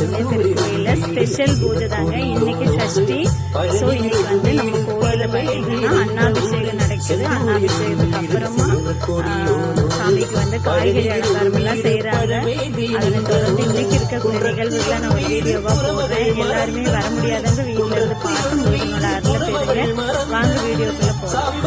ஆஞ்சநேய திருக்கோயிலில் ஸ்பெஷல் பூஜை தாங்க. இன்னைக்கு ஷஷ்டி. ஸோ இன்னைக்கு வந்து நம்ம கோயிலில் பார்த்தீங்கன்னா அன்னாபிஷேகம் நடக்குது. அன்னாபிஷேகத்துக்கு அப்புறமா சாமிக்கு வந்து காய்கறி அலங்காரம் எல்லாம் செய்யறாங்க. அதில் தொடர்ந்து இன்னைக்கு இருக்கக்கூடிய நிகழ்வுகளை நான் ஒரு வீடியோவா போடுறேன். எல்லாருமே வர முடியாதவங்க வீட்டுல இருந்து பார்த்து முருகனோட அருளை பெறுங்க. வாங்க வீடியோக்குள்ள போறோம்.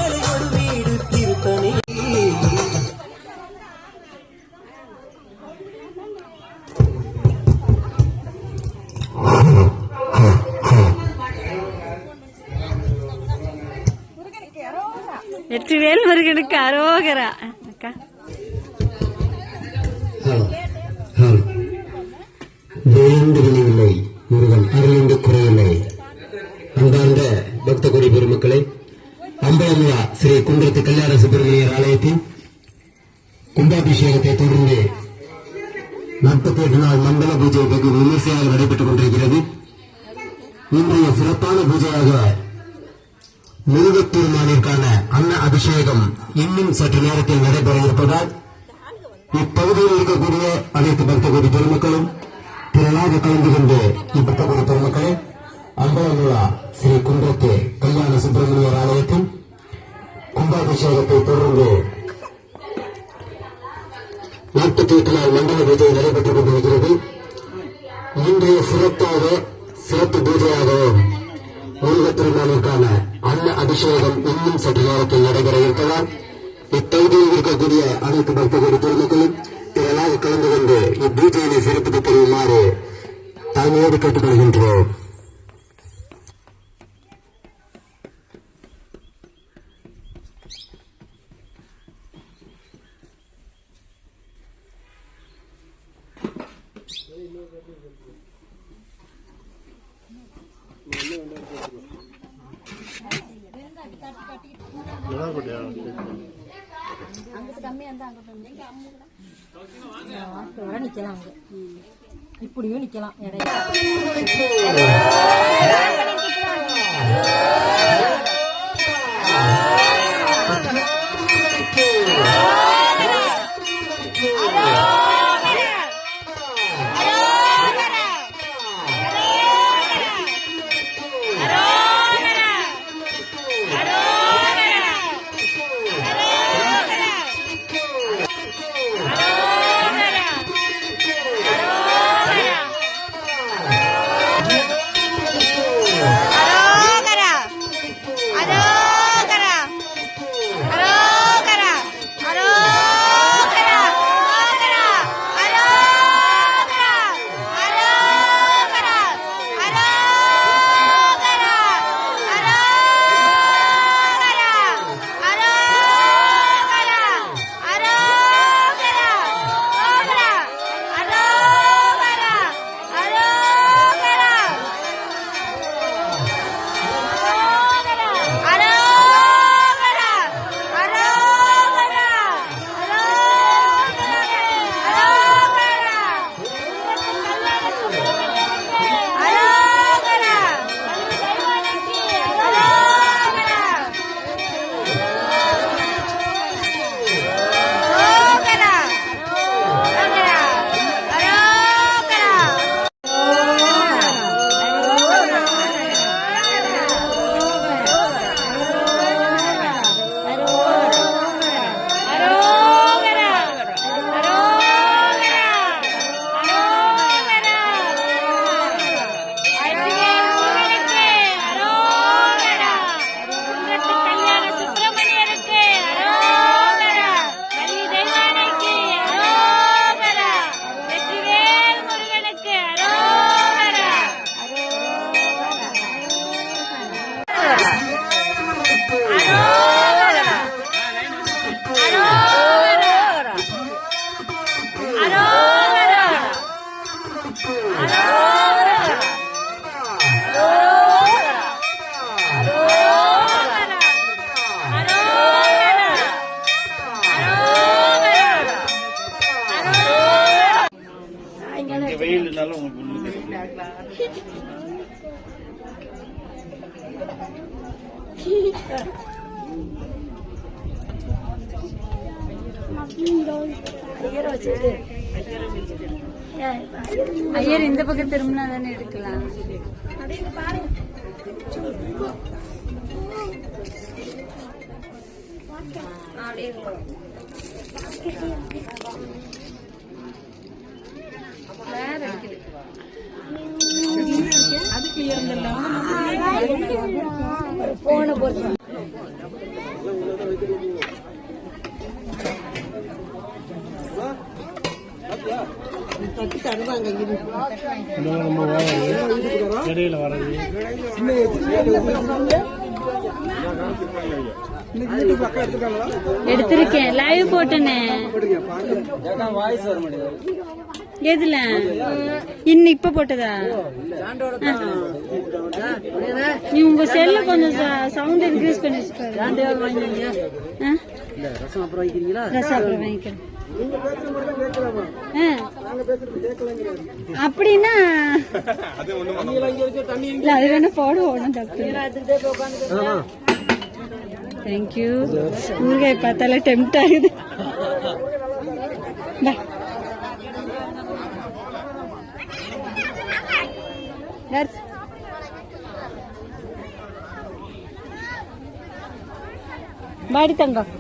வெற்றிவேல் முருகனுக்கு அரோகரா. அக்கா இல்லை முருகன் அருளிந்து குறையில்லை. அன்பார்ந்த பக்த கொடி பெருமக்களை, அம்பலமுலா ஸ்ரீ குன்றத்து கல்யாண சுப்பிரமணியர் ஆலயத்தின் கும்பாபிஷேகத்தை தொடர்ந்து 48 நாள் மண்டல பூஜை வெகு விமர்சையாக நடைபெற்றுக் கொண்டிருக்கிறது. இன்றைய சிறப்பான பூஜையாக முருகப்பெருமானிற்கான அன்ன அபிஷேகம் இன்னும் சற்று நேரத்தில் நடைபெற இருப்பதால் இப்பகுதியில் இருக்கக்கூடிய அனைத்து பக்த கோடி பெருமக்களும் திரளாக கலந்து கொண்டு இப்பக்த கோடி பெருமக்களை அம்பலமுலா ஸ்ரீ குன்றத்து கல்யாண சுப்பிரமணியர் ஆலயத்தின் கும்பாபிஷேகத்தை தொடர்ந்து 48 நாள் மண்டல பூஜை நடைபெற்றுக் கொண்டிருக்கிறது. இன்றைய சிறப்பு பூஜையாகவும் முருகப்பெருமானிற்கான அன்ன அபிஷேகம் இன்னும் சற்று நேரத்தில் நடைபெற இருப்பதால் இப்பகுதியில் இருக்கக்கூடிய அனைத்து பக்த கோடி பெருமக்களும் திரளாக கலந்து கொண்டு இப்பூஜையினை சிறப்பித்து தருமாறு தாழ்மையோடு கேட்டுக்கொள்கின்றோம். நிக்கலாம், இப்படியும் நிக்கலாம். வெயில் இருந்தாலும் உங்களுக்கு ஒன்றும் தெரியும். ஐயர் இந்த பக்கம் திரும்பினா தானே எடுக்கலாம். போன போது இடையில வர்றது எடுத்திருக்கேன், லைவ் போட்டேனே. எதுல இன்னும் இப்ப போட்டதா? நீ உங்க செல்ல கொஞ்சம் சவுண்ட் இன்க்ரீஸ் பண்ணி வச்சுக்கோங்க. ரசம் அப்புறம் வாங்கிக்கிறேன். அப்படின்னா இல்ல, அது வேணா போடுவோம், ஒன்றும் தப்பு. தேங்க்யூ. ஊறுகாய் பார்த்தாலே டெம்ட் ஆகுது. பாடி தங்கம்.